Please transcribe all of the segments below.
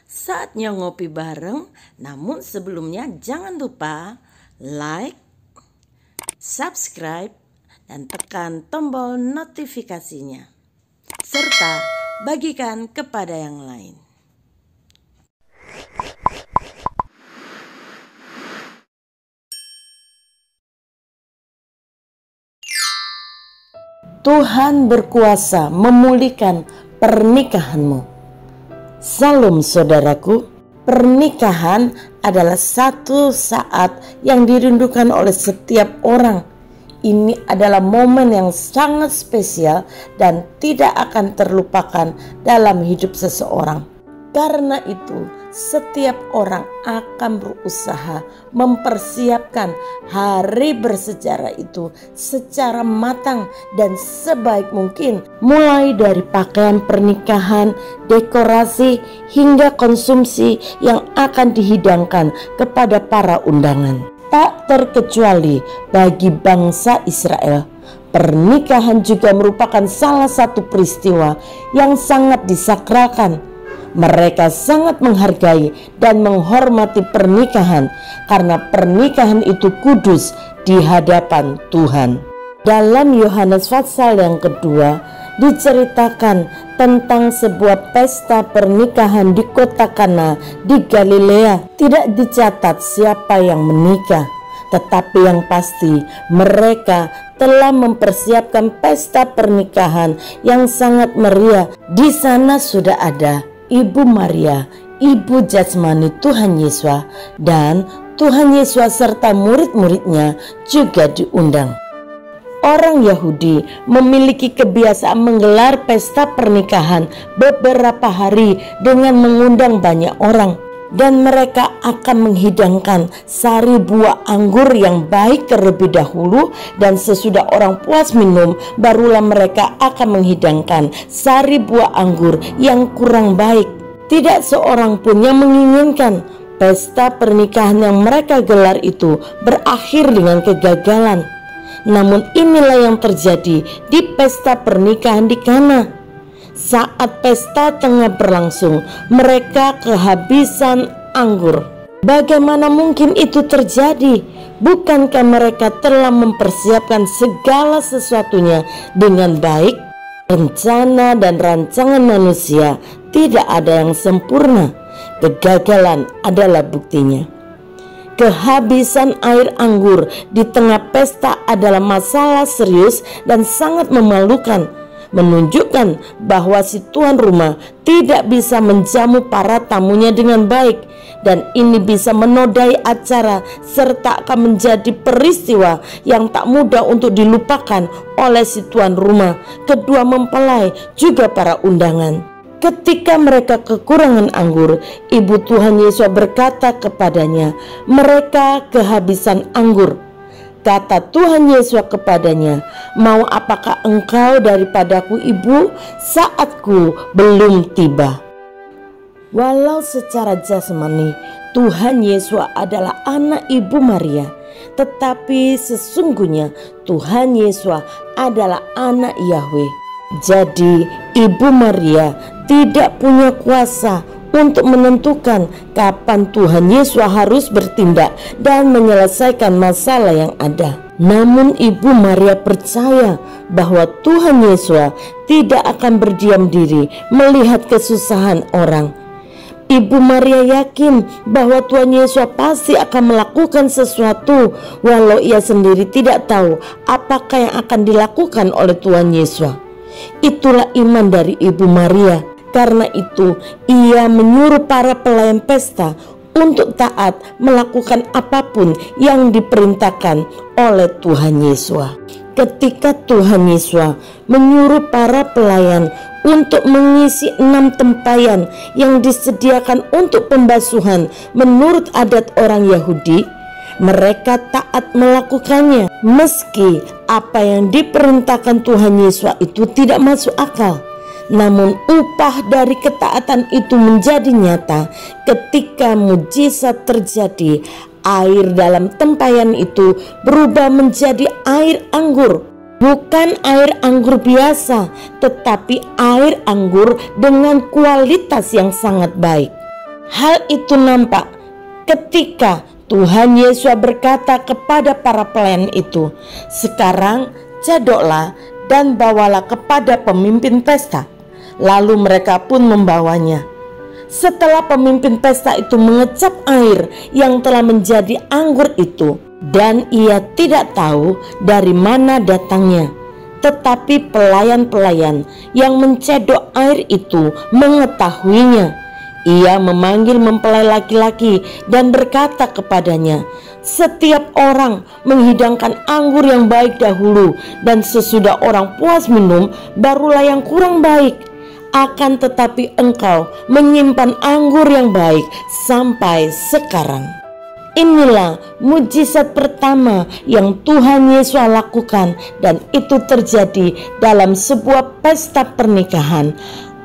Saatnya ngopi bareng, namun sebelumnya jangan lupa like, subscribe, dan tekan tombol notifikasinya. Serta bagikan kepada yang lain. Tuhan berkuasa memulihkan pernikahanmu. Salam saudaraku, pernikahan adalah satu saat yang dirindukan oleh setiap orang. Ini adalah momen yang sangat spesial dan tidak akan terlupakan dalam hidup seseorang. Karena itu, setiap orang akan berusaha mempersiapkan hari bersejarah itu secara matang dan sebaik mungkin, mulai dari pakaian pernikahan, dekorasi, hingga konsumsi yang akan dihidangkan kepada para undangan. Tak terkecuali bagi bangsa Israel, pernikahan juga merupakan salah satu peristiwa yang sangat disakralkan. Mereka sangat menghargai dan menghormati pernikahan karena pernikahan itu kudus di hadapan Tuhan. Dalam Yohanes pasal yang kedua diceritakan tentang sebuah pesta pernikahan di kota Kana di Galilea. Tidak dicatat siapa yang menikah, tetapi yang pasti mereka telah mempersiapkan pesta pernikahan yang sangat meriah. Di sana sudah ada Ibu Maria, ibu jasmani Tuhan Yesus, dan Tuhan Yesus serta murid-muridnya juga diundang. Orang Yahudi memiliki kebiasaan menggelar pesta pernikahan beberapa hari dengan mengundang banyak orang, dan mereka akan menghidangkan sari buah anggur yang baik terlebih dahulu, dan sesudah orang puas minum barulah mereka akan menghidangkan sari buah anggur yang kurang baik. Tidak seorang pun yang menginginkan pesta pernikahan yang mereka gelar itu berakhir dengan kegagalan. Namun inilah yang terjadi di pesta pernikahan di Kana. Saat pesta tengah berlangsung, mereka kehabisan anggur. Bagaimana mungkin itu terjadi? Bukankah mereka telah mempersiapkan segala sesuatunya dengan baik? Rencana dan rancangan manusia tidak ada yang sempurna. Kegagalan adalah buktinya. Kehabisan air anggur di tengah pesta adalah masalah serius dan sangat memalukan, menunjukkan bahwa si tuan rumah tidak bisa menjamu para tamunya dengan baik, dan ini bisa menodai acara serta akan menjadi peristiwa yang tak mudah untuk dilupakan oleh si tuan rumah, kedua mempelai, juga para undangan. Ketika mereka kekurangan anggur, Ibu Tuhan Yesus berkata kepadanya, "Mereka kehabisan anggur." Kata Tuhan Yesus kepadanya, "Mau apakah engkau daripadaku, Ibu? Saatku belum tiba." Walau secara jasmani Tuhan Yesus adalah anak Ibu Maria, tetapi sesungguhnya Tuhan Yesus adalah anak Yahweh. Jadi Ibu Maria tidak punya kuasa untuk menentukan kapan Tuhan Yesus harus bertindak dan menyelesaikan masalah yang ada. Namun Ibu Maria percaya bahwa Tuhan Yesus tidak akan berdiam diri melihat kesusahan orang. Ibu Maria yakin bahwa Tuhan Yesus pasti akan melakukan sesuatu, walau ia sendiri tidak tahu apakah yang akan dilakukan oleh Tuhan Yesus. Itulah iman dari Ibu Maria. Karena itu ia menyuruh para pelayan pesta untuk taat melakukan apapun yang diperintahkan oleh Tuhan Yesus. Ketika Tuhan Yesus menyuruh para pelayan untuk mengisi 6 tempayan yang disediakan untuk pembasuhan menurut adat orang Yahudi, mereka taat melakukannya, meski apa yang diperintahkan Tuhan Yesus itu tidak masuk akal. Namun upah dari ketaatan itu menjadi nyata ketika mujizat terjadi. Air dalam tempayan itu berubah menjadi air anggur. Bukan air anggur biasa, tetapi air anggur dengan kualitas yang sangat baik. Hal itu nampak ketika Tuhan Yesus berkata kepada para pelayan itu, "Sekarang cedoklah dan bawalah kepada pemimpin pesta." Lalu mereka pun membawanya. Setelah pemimpin pesta itu mengecap air yang telah menjadi anggur itu, dan ia tidak tahu dari mana datangnya, tetapi pelayan-pelayan yang mencedok air itu mengetahuinya. Ia memanggil mempelai laki-laki dan berkata kepadanya, "Setiap orang menghidangkan anggur yang baik dahulu, dan sesudah orang puas minum, barulah yang kurang baik. Akan tetapi engkau menyimpan anggur yang baik sampai sekarang." Inilah mujizat pertama yang Tuhan Yesus lakukan, dan itu terjadi dalam sebuah pesta pernikahan.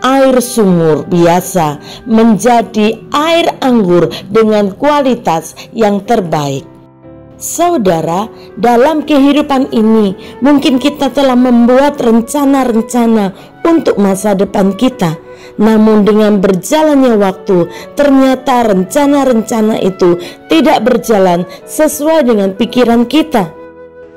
Air sumur biasa menjadi air anggur dengan kualitas yang terbaik. Saudara, dalam kehidupan ini mungkin kita telah membuat rencana-rencana untuk masa depan kita. Namun dengan berjalannya waktu, ternyata rencana-rencana itu tidak berjalan sesuai dengan pikiran kita.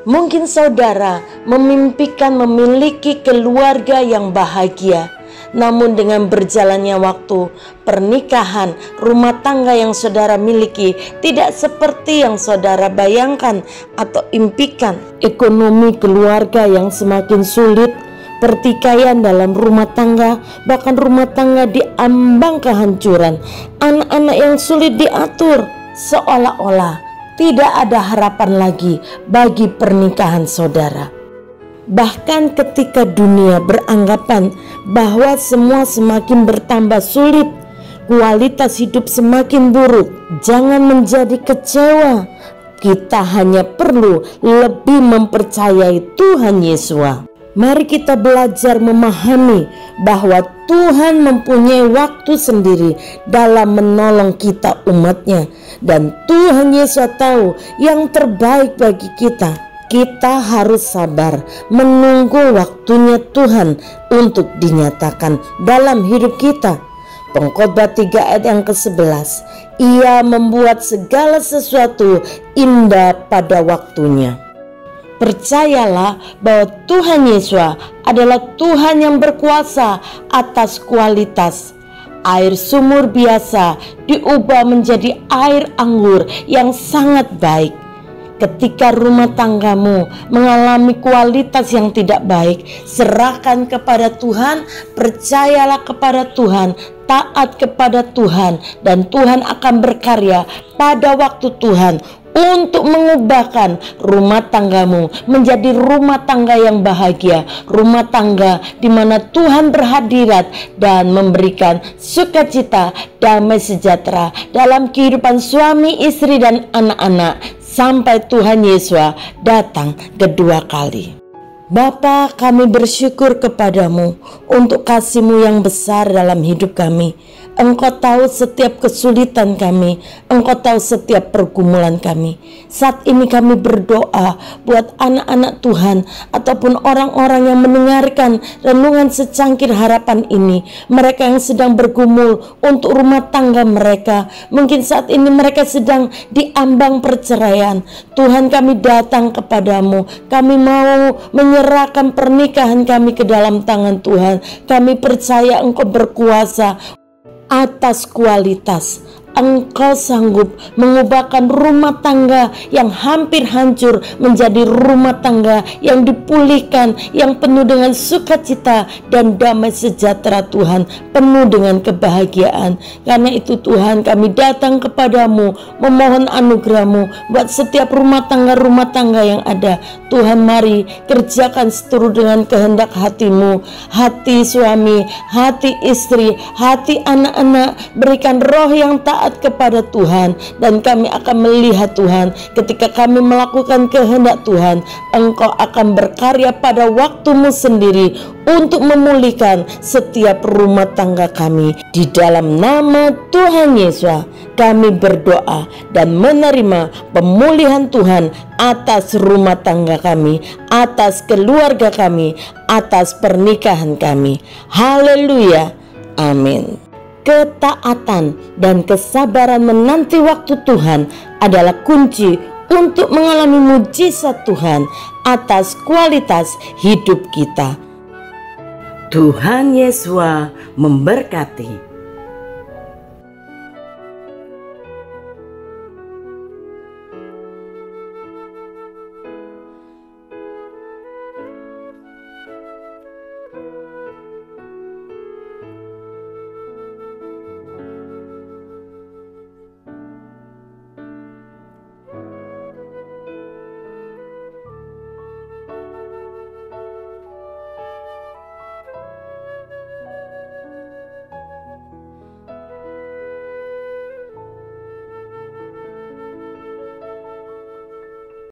Mungkin saudara memimpikan memiliki keluarga yang bahagia. Namun dengan berjalannya waktu, pernikahan, rumah tangga yang saudara miliki tidak seperti yang saudara bayangkan atau impikan. Ekonomi keluarga yang semakin sulit, pertikaian dalam rumah tangga, bahkan rumah tangga diambang kehancuran, anak-anak yang sulit diatur, seolah-olah tidak ada harapan lagi bagi pernikahan saudara. Bahkan ketika dunia beranggapan bahwa semua semakin bertambah sulit, kualitas hidup semakin buruk, jangan menjadi kecewa. Kita hanya perlu lebih mempercayai Tuhan Yesus. Mari kita belajar memahami bahwa Tuhan mempunyai waktu sendiri dalam menolong kita umatnya, dan Tuhan Yesus tahu yang terbaik bagi kita. Kita harus sabar menunggu waktunya Tuhan untuk dinyatakan dalam hidup kita. Pengkhotbah 3 ayat yang ke-11, Ia membuat segala sesuatu indah pada waktunya. Percayalah bahwa Tuhan Yesus adalah Tuhan yang berkuasa atas kualitas. Air sumur biasa diubah menjadi air anggur yang sangat baik. Ketika rumah tanggamu mengalami kualitas yang tidak baik, serahkan kepada Tuhan, percayalah kepada Tuhan, taat kepada Tuhan, dan Tuhan akan berkarya pada waktu Tuhan untuk mengubahkan rumah tanggamu menjadi rumah tangga yang bahagia, rumah tangga di mana Tuhan berhadirat dan memberikan sukacita, damai sejahtera dalam kehidupan suami, istri, dan anak-anak sampai Tuhan Yesus datang kedua kali. Bapa, kami bersyukur kepadamu untuk kasih-Mu yang besar dalam hidup kami. Engkau tahu setiap kesulitan kami, Engkau tahu setiap pergumulan kami. Saat ini kami berdoa buat anak-anak Tuhan ataupun orang-orang yang mendengarkan renungan secangkir harapan ini, mereka yang sedang bergumul untuk rumah tangga mereka. Mungkin saat ini mereka sedang diambang perceraian. Tuhan, kami datang kepadamu, kami mau menyerahkan pernikahan kami ke dalam tangan Tuhan. Kami percaya Engkau berkuasa atas kualitas. Engkau sanggup mengubahkan rumah tangga yang hampir hancur menjadi rumah tangga yang dipulihkan, yang penuh dengan sukacita dan damai sejahtera Tuhan, penuh dengan kebahagiaan. Karena itu Tuhan, kami datang kepadamu memohon anugerah-Mu buat setiap rumah tangga yang ada. Tuhan, mari kerjakan seturut dengan kehendak hati-Mu, hati suami, hati istri, hati anak-anak. Berikan roh yang taat kepada Tuhan, dan kami akan melihat Tuhan, ketika kami melakukan kehendak Tuhan, Engkau akan berkarya pada waktu-Mu sendiri untuk memulihkan setiap rumah tangga kami. Di dalam nama Tuhan Yesus kami berdoa dan menerima pemulihan Tuhan atas rumah tangga kami, atas keluarga kami, atas pernikahan kami. Haleluya, amin. ketaatan dan kesabaran menanti waktu Tuhan adalah kunci untuk mengalami mujizat Tuhan atas kualitas hidup kita. Tuhan Yesus memberkati.